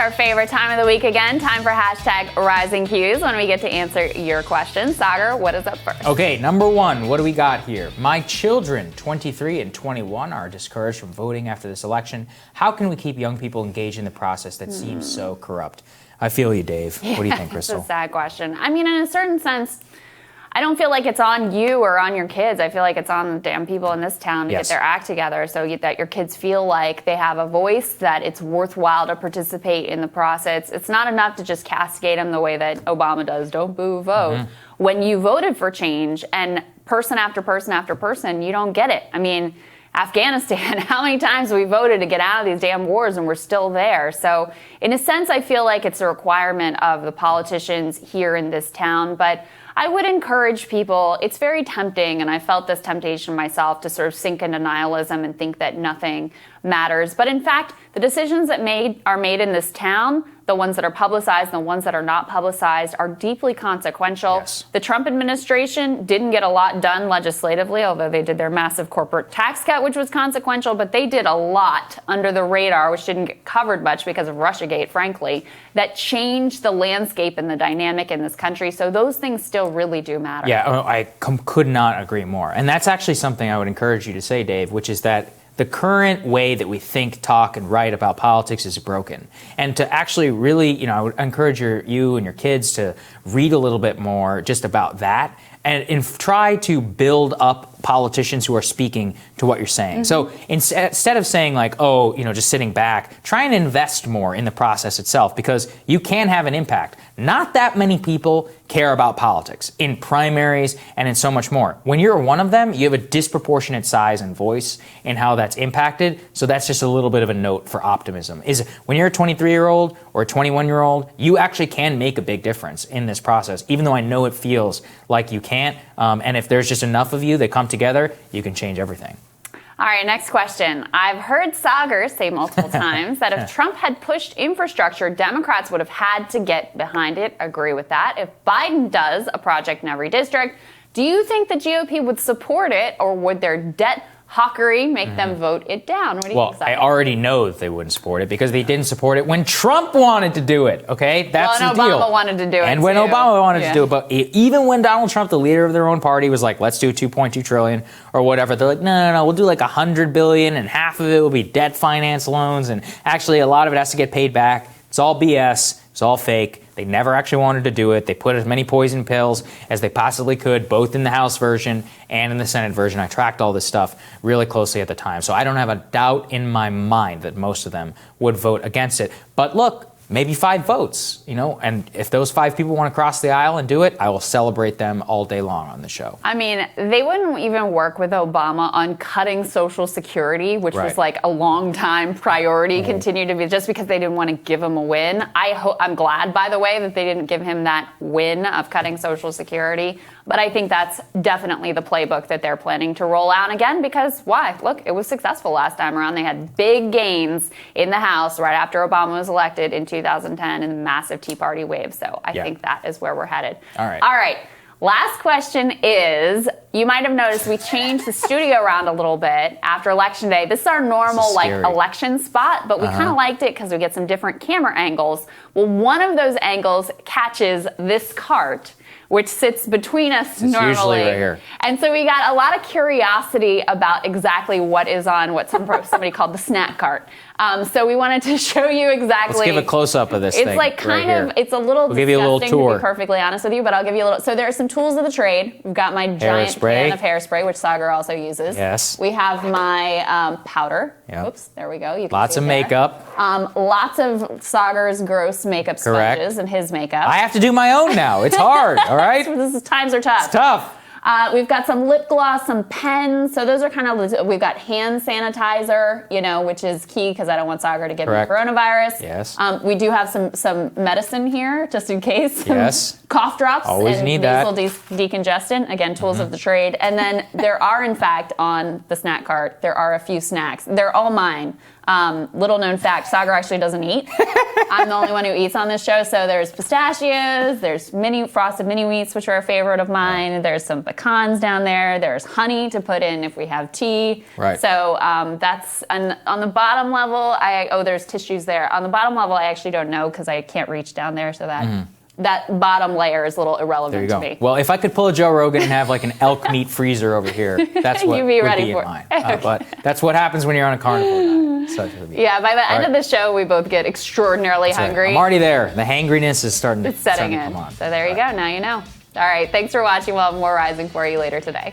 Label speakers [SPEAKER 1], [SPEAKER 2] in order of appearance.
[SPEAKER 1] our favorite time of the week again. Time for hashtag Rising Qs when we get to answer your questions. Saagar, what is up first?
[SPEAKER 2] Okay, number one, what do we got here? My children, 23 and 21, are discouraged from voting after this election. How can we keep young people engaged in the process that seems so corrupt? I feel you, Dave. What do you think, Krystal?
[SPEAKER 1] It's a sad question. I mean, in a certain sense, I don't feel like it's on you or on your kids. I feel like it's on the damn people in this town to get their act together so that your kids feel like they have a voice, that it's worthwhile to participate in the process. It's not enough to just castigate them the way that Obama does. Don't boo, vote. When you voted for change and person after person after person, you don't get it. I mean, Afghanistan, how many times we voted to get out of these damn wars and we're still there. So in a sense, I feel like it's a requirement of the politicians here in this town. But I would encourage people, it's very tempting, and I felt this temptation myself, to sort of sink into nihilism and think that nothing matters. But in fact, the decisions that are made in this town, the ones that are publicized and the ones that are not publicized, are deeply consequential.
[SPEAKER 2] Yes.
[SPEAKER 1] The Trump administration didn't get a lot done legislatively, although they did their massive corporate tax cut, which was consequential, but they did a lot under the radar, which didn't get covered much because of Russiagate, frankly, that changed the landscape and the dynamic in this country. So those things still really do matter.
[SPEAKER 2] Yeah, I could not agree more. And that's actually something I would encourage you to say, Dave, which is that the current way that we think, talk, and write about politics is broken. And to actually really, I would encourage you and your kids to read a little bit more just about that and try to build up politicians who are speaking to what you're saying. So instead of saying like, just sitting back, try and invest more in the process itself, because you can have an impact. Not that many people care about politics in primaries and in so much more. When you're one of them, you have a disproportionate size and voice in how that's impacted. So that's just a little bit of a note for optimism. Is when you're a 23-year-old or a 21-year-old, you actually can make a big difference in this process, even though I know it feels like you can't. And if there's just enough of you that come together, you can change everything.
[SPEAKER 1] All right, next question. I've heard Saagar say multiple times that if Trump had pushed infrastructure, Democrats would have had to get behind it. Agree with that. If Biden does a project in every district, do you think the GOP would support it, or would their debt hawkery make them vote it down? What do you think, Saagar?
[SPEAKER 2] Well, I already know that they wouldn't support it because they didn't support it when Trump wanted to do it, okay? That's the deal.
[SPEAKER 1] Obama wanted to do it,
[SPEAKER 2] and when Obama wanted to do it. But even when Donald Trump, the leader of their own party, was like, let's do $2.2 trillion or whatever, they're like, no, we'll do like $100 billion, and half of it will be debt finance loans, and actually a lot of it has to get paid back. It's all BS. It's all fake. They never actually wanted to do it. They put as many poison pills as they possibly could, both in the House version and in the Senate version. I tracked all this stuff really closely at the time. So I don't have a doubt in my mind that most of them would vote against it. But look, maybe 5 votes, and if those 5 people want to cross the aisle and do it, I will celebrate them all day long on the show.
[SPEAKER 1] I mean, they wouldn't even work with Obama on cutting Social Security, which was like a long time priority, continued to be, just because they didn't want to give him a win. I'm glad, by the way, that they didn't give him that win of cutting Social Security. But I think that's definitely the playbook that they're planning to roll out again, because why? Look, it was successful last time around. They had big gains in the House right after Obama was elected in 2010 and a massive Tea Party wave. So I think that is where we're headed.
[SPEAKER 2] All right.
[SPEAKER 1] Last question is, you might have noticed we changed the studio around a little bit after Election Day. This is our normal election spot, but we kind of liked it because we get some different camera angles. Well, one of those angles catches this cart, which sits between us normally.
[SPEAKER 2] Usually right here.
[SPEAKER 1] And so we got a lot of curiosity about exactly what is on what somebody called the snack cart. So we wanted to show you exactly.
[SPEAKER 2] Let's give a close-up of this thing.
[SPEAKER 1] It's like it's a little
[SPEAKER 2] we'll give you a little tour.
[SPEAKER 1] To be perfectly honest with you, but I'll give you a little. So there are some tools of the trade. We've got my giant can of hairspray, which Saagar also uses.
[SPEAKER 2] Yes.
[SPEAKER 1] We have my powder.
[SPEAKER 2] Yep.
[SPEAKER 1] Oops, there we go. You can
[SPEAKER 2] lots
[SPEAKER 1] see
[SPEAKER 2] of makeup.
[SPEAKER 1] Lots of Saagar's gross makeup sponges and his makeup.
[SPEAKER 2] I have to do my own now. It's hard, all right?
[SPEAKER 1] Times are tough.
[SPEAKER 2] It's tough.
[SPEAKER 1] We've got some lip gloss, some pens. So those are kind of, we've got hand sanitizer, which is key because I don't want Saagar to get the coronavirus.
[SPEAKER 2] Yes.
[SPEAKER 1] We do have some medicine here just in case.
[SPEAKER 2] Yes.
[SPEAKER 1] Cough drops.
[SPEAKER 2] Always
[SPEAKER 1] and
[SPEAKER 2] need that.
[SPEAKER 1] nasal decongestant. Again, tools of the trade. And then there are, in fact, on the snack cart, there are a few snacks. They're all mine. Little known fact, Saagar actually doesn't eat. I'm the only one who eats on this show. So there's pistachios, there's frosted mini wheats, which are a favorite of mine. There's some pecans down there. There's honey to put in if we have tea.
[SPEAKER 2] Right.
[SPEAKER 1] So that's on the bottom level. There's tissues there. On the bottom level, I actually don't know because I can't reach down there. So that bottom layer is a little irrelevant to me.
[SPEAKER 2] Well, if I could pull a Joe Rogan and have like an elk meat freezer over here, that's what
[SPEAKER 1] You'd be
[SPEAKER 2] would
[SPEAKER 1] ready
[SPEAKER 2] be
[SPEAKER 1] for
[SPEAKER 2] in mine. But that's what happens when you're on a carnivore diet.
[SPEAKER 1] Yeah, by the end of the show, we both get extraordinarily hungry.
[SPEAKER 2] I'm already there. The hangriness is starting to
[SPEAKER 1] come on. So there you go. Now you know. All right. Thanks for watching. We'll have more Rising for you later today.